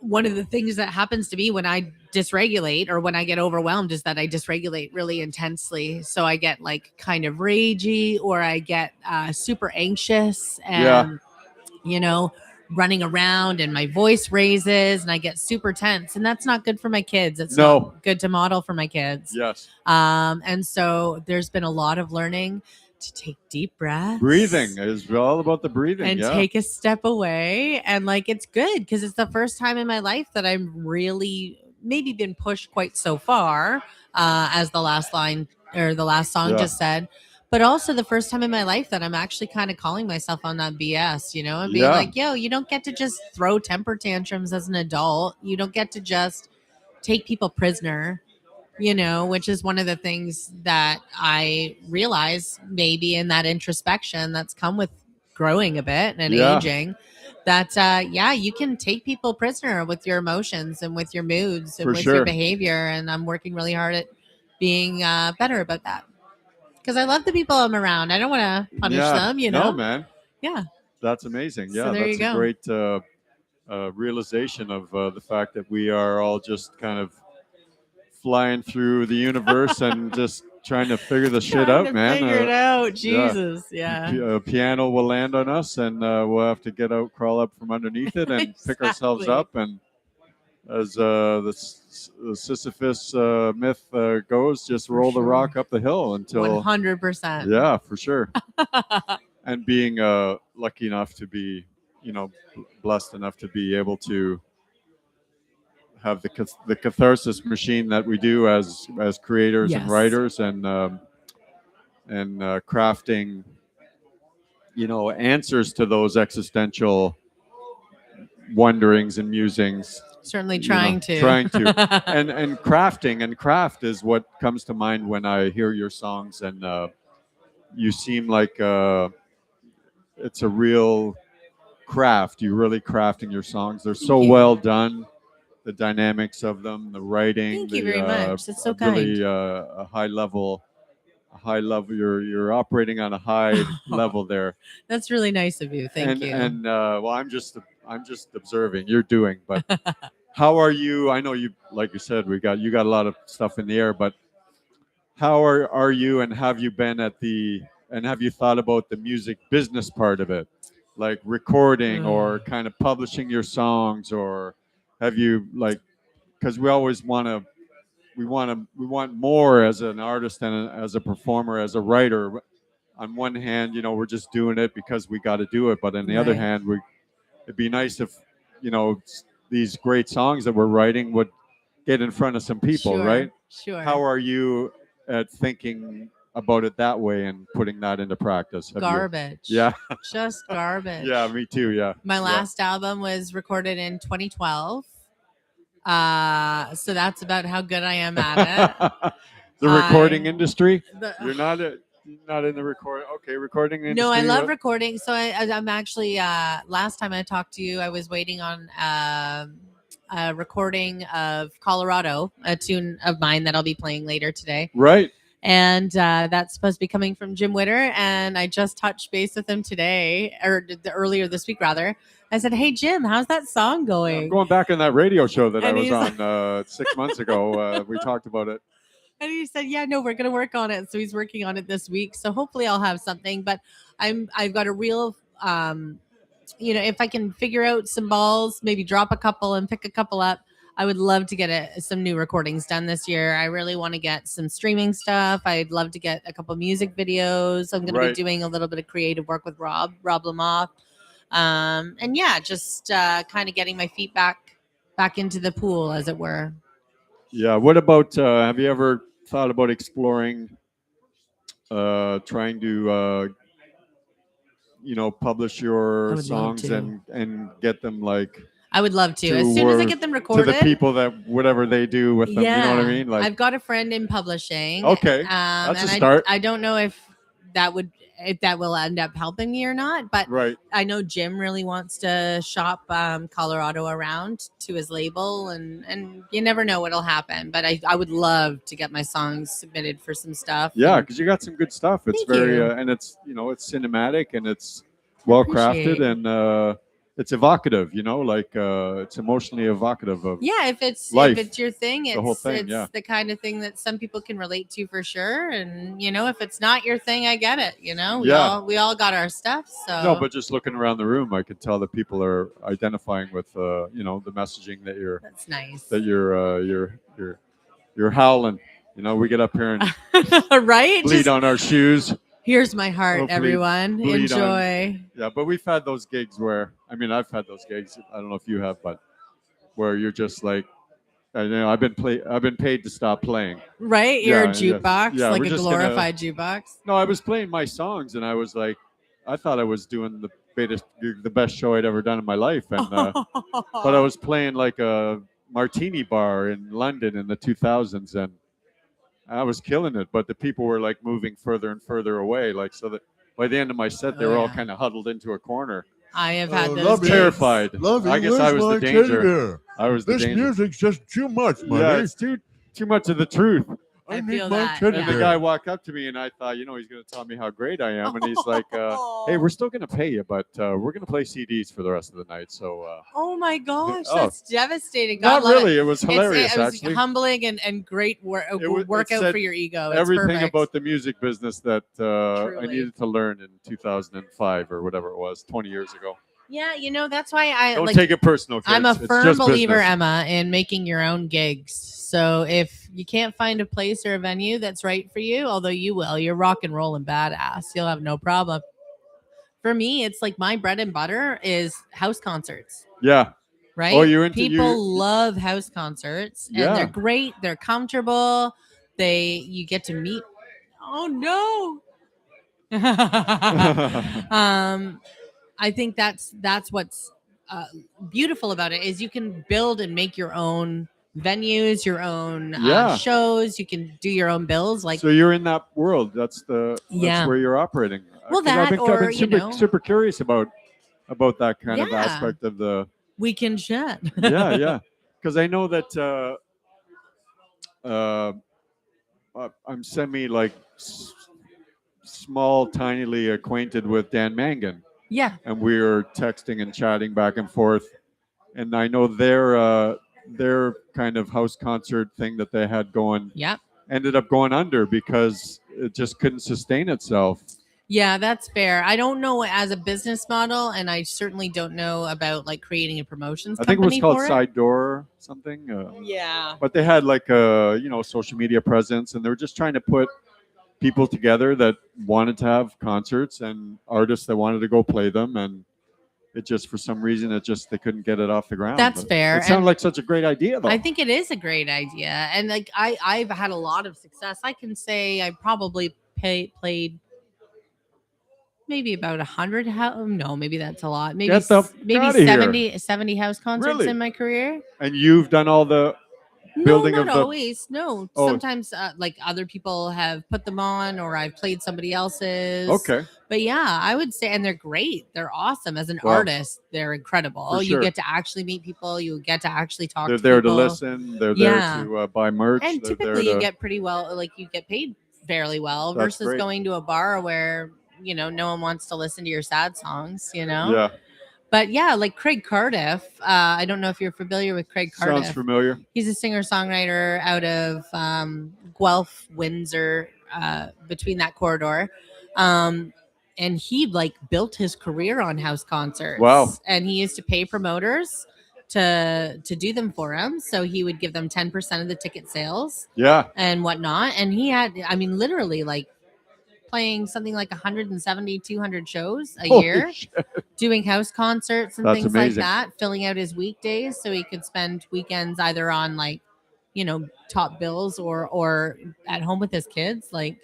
one of the things that happens to me when I dysregulate or when I get overwhelmed is that I dysregulate really intensely. So I get like kind of ragey, or I get super anxious and, you know, running around and my voice raises and I get super tense, and that's not good for my kids. It's not good to model for my kids. Yes. And so there's been a lot of learning to take deep breaths. Breathing is all about the breathing. And take a step away. And like, it's good because it's the first time in my life that I'm really maybe been pushed quite so far, as the last line or the last song just said. But also the first time in my life that I'm actually kind of calling myself on that BS, you know, and being like, yo, you don't get to just throw temper tantrums as an adult. You don't get to just take people prisoner, you know, which is one of the things that I realize maybe in that introspection that's come with growing a bit and aging, that, you can take people prisoner with your emotions and with your moods and with your behavior. And I'm working really hard at being better about that. Because I love the people I'm around. I don't want to punish them, you know? No, man. Yeah. That's amazing. Yeah, So there that's you a go. great realization of the fact that we are all just kind of flying through the universe and just trying to figure the shit out, man. Figure it out. Jesus. Yeah. A piano will land on us and we'll have to get out, crawl up from underneath it and pick ourselves up. And as the Sisyphus myth goes, just roll the rock up the hill until 100%. Yeah, for sure. And being lucky enough to be, you know, blessed enough to be able to have the catharsis machine that we do as creators and writers, and crafting, you know, answers to those existential wonderings and musings. Certainly trying to. And crafting, and craft is what comes to mind when I hear your songs, and you seem like it's a real craft. You're really crafting your songs. They're so well done. The dynamics of them, the writing. Thank you very much. That's so kind. Really a high level. You're operating on a high level there. That's really nice of you. Thank you. And well, I'm just observing. You're doing, but how are you? I know you, like you said, you got a lot of stuff in the air, but how are you? And have you been have you thought about the music business part of it, like recording or kind of publishing your songs, or have you, like, because we always want more as an artist and as a performer, as a writer. On one hand, you know, we're just doing it because we got to do it, but on the other hand, it'd be nice if, you know, these great songs that we're writing would get in front of some people, right? Sure. How are you at thinking about it that way and putting that into practice? Garbage. Yeah. Just garbage. Yeah, me too. Yeah. My last album was recorded in 2012. So that's about how good I am at it. The recording industry? You're not in the recording industry? No, I love recording. So I'm actually, last time I talked to you, I was waiting on a recording of Colorado, a tune of mine that I'll be playing later today. Right. And that's supposed to be coming from Jim Witter. And I just touched base with him today, or earlier this week, rather. I said, hey, Jim, how's that song going? I'm going back on that radio show that I was on 6 months ago. We talked about it. And he said, yeah, no, we're going to work on it. So he's working on it this week. So hopefully I'll have something. But I've got a real, you know, if I can figure out some balls, maybe drop a couple and pick a couple up, I would love to get some new recordings done this year. I really want to get some streaming stuff. I'd love to get a couple music videos. I'm going to be doing a little bit of creative work with Rob Lamothe. And yeah, just kind of getting my feet back into the pool, as it were. Yeah. What about, have you ever thought about exploring, trying to, you know, publish your songs and get them, like, I would love to. As soon as I get them recorded. To the people that whatever they do with them, you know what I mean? Like, I've got a friend in publishing. Okay. That's a start. I don't know if that will end up helping me or not, but I know Jim really wants to shop Colorado around to his label, and you never know what'll happen. But I would love to get my songs submitted for some stuff. Yeah, because you got some good stuff. It's and it's, you know, it's cinematic and it's well crafted and it's evocative, you know, like it's emotionally evocative of if it's your thing, it's the whole thing, it's the kind of thing that some people can relate to for sure. And you know, if it's not your thing, I get it. You know, we all got our stuff. So no, but just looking around the room, I could tell that people are identifying with you know, the messaging that you're. That's nice. That you're howling. You know, we get up here and right bleed on our shoes. Here's my heart, Hopefully everyone. bleed on. Enjoy. Yeah, but we've had those gigs where, I mean, I've had those gigs. I don't know if you have, but where you're just like, I've been paid to stop playing. Right? You're a Yeah, yeah. jukebox, Yeah, like we're a just glorified jukebox. No, I was playing my songs, and I was like, I thought I was doing the best show I'd ever done in my life, and but I was playing like a martini bar in London in the 2000s, and I was killing it. But the people were like moving further and further away, like so that by the end of my set, they were all kind of huddled into a corner. I have had those Lovey, gigs. Terrified. Lovey, I guess I was the where's my teddy danger. bear? I was the This danger. music's just too much, money. Yeah, it's too much of the truth. I need feel my that, teddy yeah. And the bear. guy walked up to me, and I thought, he's going to tell me how great I am. And he's like, "Hey, we're still going to pay you, but we're going to play CDs for the rest of the night." So, Oh my gosh, Oh. that's devastating. God not love really. It. It was hilarious, It was actually. humbling and great it workout said for your ego. It's Everything perfect. about the music business that I Truly. needed to learn in 2005 or whatever it was, 20 years ago. Yeah, that's why I Don't like. take it personal. I'm a kids. It's firm just believer, business. Emma, in making your own gigs. So if you can't find a place or a venue that's right for you, although you will, you're rock and roll and badass. You'll have no problem. For me, it's like my bread and butter is house concerts. Yeah. Right? Oh, you're into People love house concerts, and Yeah. they're great. They're comfortable. You get to meet. Oh no. I think that's what's beautiful about it is you can build and make your own venues, your own shows. You can do your own bills. Like, so you're in that world. That's Yeah. where you're operating. Well, 'Cause I've been super, or, super curious about that kind of Yeah. aspect of the. we can chat. Yeah. Because I know that I'm small, tinily acquainted with Dan Mangan, Yeah. and we were texting and chatting back and forth. And I know their kind of house concert thing that they had going Yeah. ended up going under because it just couldn't sustain itself. Yeah, that's fair. I don't know as a business model, and I certainly don't know about like creating a promotions I think it was company called for it. Side Door or something. Yeah. But they had like a social media presence, and they were just trying to put people together that wanted to have concerts and artists that wanted to go play them, and it just for some reason they couldn't get it off the ground. That's But fair. It sounded And like such a great idea, though. I think it is a great idea, and like I've had a lot of success. I can say I probably played maybe about 100 no, maybe that's a lot. Maybe Get the maybe outta here. 70 house concerts Really? in my career. And you've done all the building no, of not the. always. No, Oh. sometimes like other people have put them on, or I've played somebody else's. Okay. But yeah, I would say, and they're great. They're awesome as an Wow. artist. They're incredible. For You sure. get to actually meet people. You get to actually talk. They're to there people. to listen. They're Yeah. there to buy merch. And They're typically, there you to, get pretty well. Like you get paid fairly well That's versus great. going to a bar where no one wants to listen to your sad songs. Yeah. But yeah, like Craig Cardiff. I don't know if you're familiar with Craig Cardiff. Sounds familiar. He's a singer-songwriter out of Guelph, Windsor, between that corridor. And he like built his career on house concerts. Wow. And he used to pay promoters to do them for him. So he would give them 10% of the ticket sales Yeah. and whatnot. And he had, literally like playing something like 170, 200 shows a Holy year, shit. doing house concerts and That's things like amazing. that, filling out his weekdays so he could spend weekends either on like, top bills or at home with his kids. Like,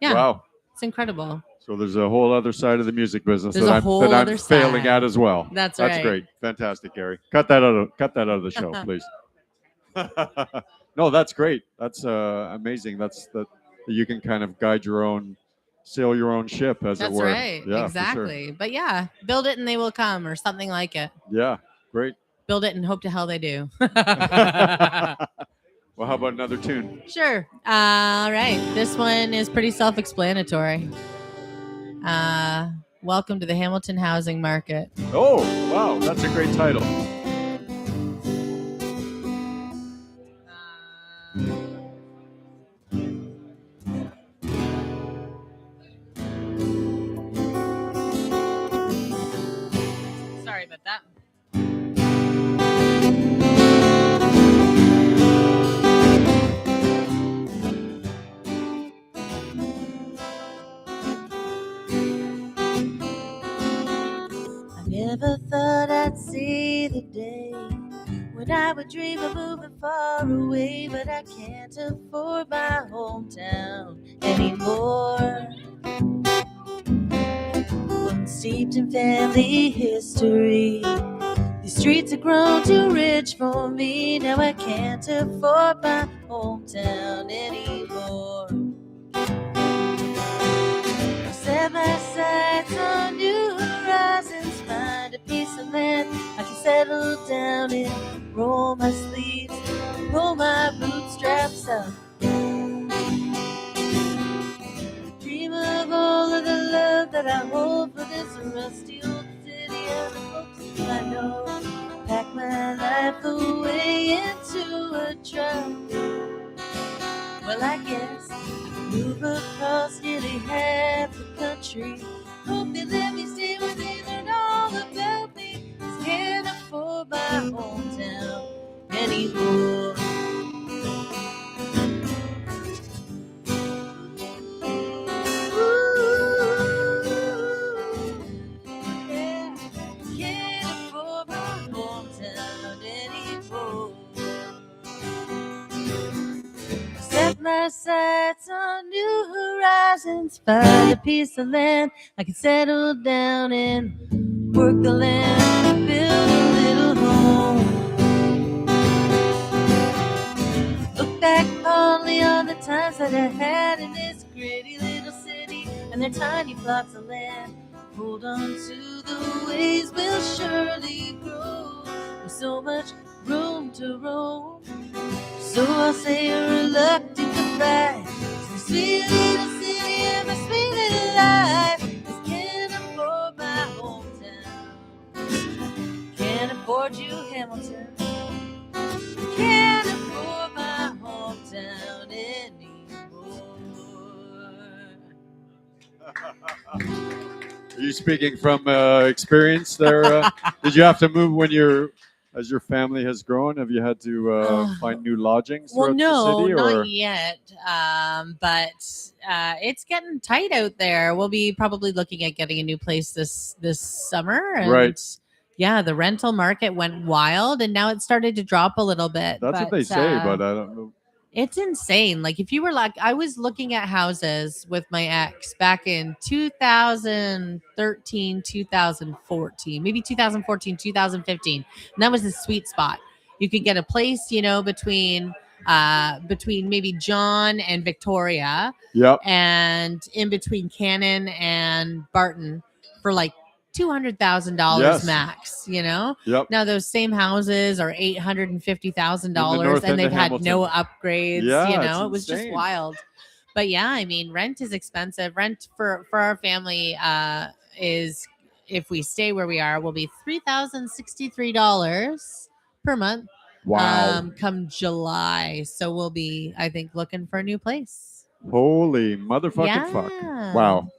yeah, Wow. it's incredible. So there's a whole other side of the music business There's a whole that I'm other failing side. at as well. That's That's right. great. Fantastic, Gary. Cut that out of the show, please. No, that's great. That's amazing. That's that you can kind of sail your own ship, as That's it were. right. Yeah, Exactly. But yeah, build it and they will come, or something like it. For sure. Yeah, great. Build it and hope to hell they do. Well, how about another tune? Sure. All right. This one is pretty self-explanatory. Welcome to the Hamilton housing market. Oh, wow, that's a great title. Sorry about that. I would dream of moving far away, but I can't afford my hometown anymore. One steeped in family history, these streets have grown too rich for me. Now I can't afford my hometown anymore. I set my sights on new horizons, find a piece of land I can settle down in, roll my sleeves, pull my bootstraps up. Dream of all of the love that I hold for this rusty old city and the folks I know. Pack my life away into a truck. Well, I guess I could move across nearly half the country. Hope they let me stay where they learn all about me. 'Cause can't afford my hometown anymore. My sights on new horizons, find a piece of land I can settle down in, work the land, build a little home. Look back fondly on the times that I had in this gritty little city and their tiny plots of land. Hold on to the ways we'll surely grow. There's so much room to roam. So I'll say a reluctant goodbye to the sweet little city and my sweet little life. 'Cause can't afford my hometown. Can't afford you, Hamilton. Can't afford my hometown anymore. Are you speaking from experience there? Did you have to move as your family has grown? Have you had to find new lodgings throughout the city? Not yet. But it's getting tight out there. We'll be probably looking at getting a new place this summer. And right. Yeah, the rental market went wild, and now it's started to drop a little bit. That's what they say, but I don't know. It's insane. Like if you were like, I was looking at houses with my ex back in 2013, 2014, maybe 2014, 2015. And that was the sweet spot. You could get a place, between maybe John and Victoria. Yep. And in between Cannon and Barton for like $200,000 max, Yep. Now those same houses are $850,000 and they've had no upgrades. Yeah, it was just wild. But yeah, I mean, rent is expensive. Rent for our family is, if we stay where we are, will be $3,063 per month. Wow. Come July, so we'll be, I think, looking for a new place. Holy motherfucking fuck! Wow.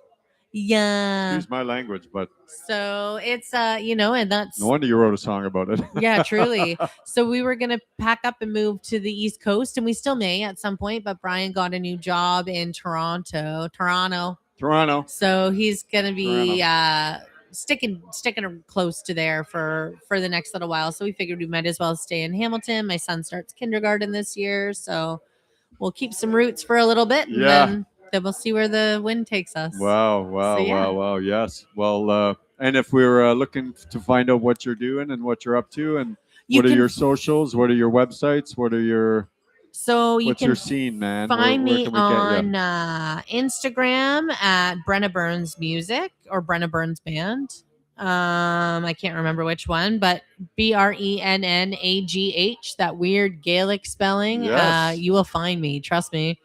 Yeah. Excuse my language, but so it's and that's no wonder you wrote a song about it. Yeah, truly. So we were gonna pack up and move to the East Coast, and we still may at some point, but Brian got a new job in Toronto. So he's gonna be sticking close to there for the next little while. So we figured we might as well stay in Hamilton. My son starts kindergarten this year, so we'll keep some roots for a little bit, and then we'll see where the wind takes us. Wow. Yes. Well, and if we're looking to find out what you're doing and what you're up to, and what are your socials, what are your websites, what are your what's your scene, man? Find me on Instagram at Brennaugh Burns Music or Brennaugh Burns Band. I can't remember which one, but BRENNAGH, that weird Gaelic spelling. Yes. You will find me, trust me.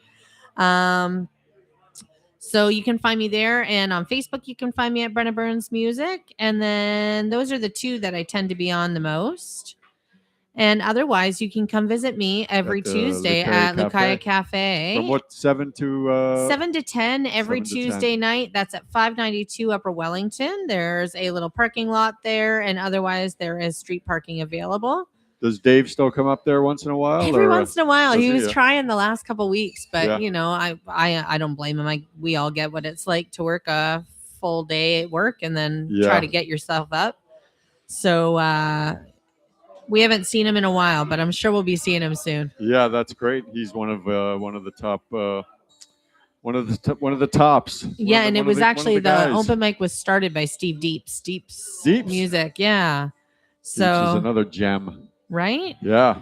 So you can find me there, and on Facebook you can find me at Brennaugh Burns Music, and then those are the two that I tend to be on the most. And otherwise, you can come visit me every Tuesday at Lucaya Cafe. From what, 7 to 10 every Tuesday night. That's at 592 Upper Wellington. There's a little parking lot there, and otherwise there is street parking available. Does Dave still come up there once in a while? Every once in a while. He was trying the last couple weeks, but I don't blame him. We all get what it's like to work a full day at work and then try to get yourself up. So We haven't seen him in a while, but I'm sure we'll be seeing him soon. Yeah, that's great. He's one of the top. One of the tops. Yeah, and it was actually the guys. open mic was started by Steve Deeps. Deeps music, yeah. So Deeps is another gem, right? Yeah,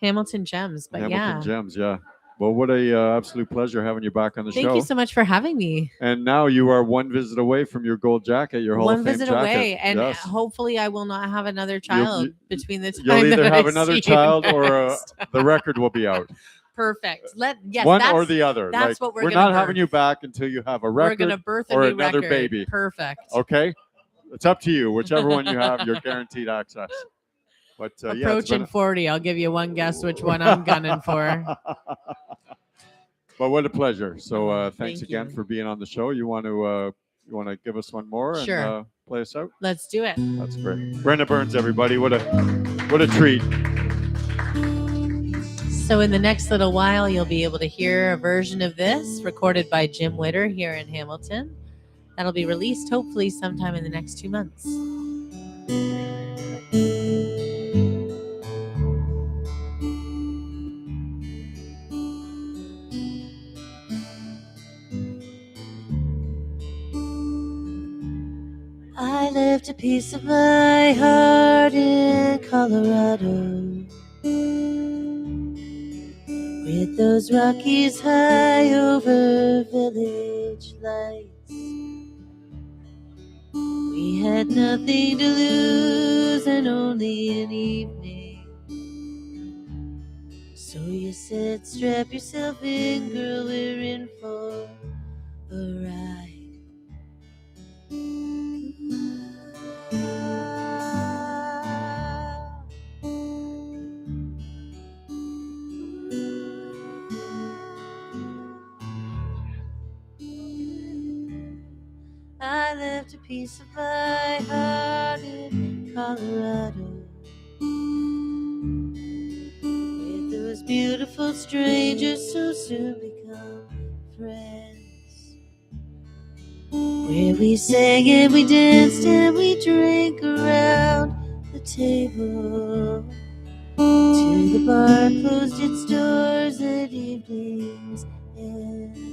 Hamilton Gems, but Hamilton Gems, yeah. Well, what a absolute pleasure having you back on the show. Thank you so much for having me. And now you are one visit away from your gold jacket, your Hall of Fame One visit jacket. away, and yes. hopefully I will not have another child between the time you'll either that have I another see child you or next. the record will be out. Perfect. One or the other. That's what we're not having you back until you have a record we're gonna birth a or new another record. baby. Perfect. Okay, it's up to you. Whichever one you have, you're guaranteed access. But approaching 40, I'll give you one guess which one I'm gunning for. But what a pleasure. So thanks Thank again you. for being on the show. You want to give us one more Sure. and play us out? Let's do it. That's great. Brennaugh Burns, everybody. What a treat. So in the next little while, you'll be able to hear a version of this recorded by Jim Witter here in Hamilton. That'll be released hopefully sometime in the next 2 months. I left a piece of my heart in Colorado, with those Rockies high over village lights. We had nothing to lose and only an evening. So you said, strap yourself in, girl, we're in for a ride. I left a piece of my heart in Colorado, with those beautiful strangers so soon become friends, where we sang and we danced and we drank around the table, till the bar closed its doors at evening's end.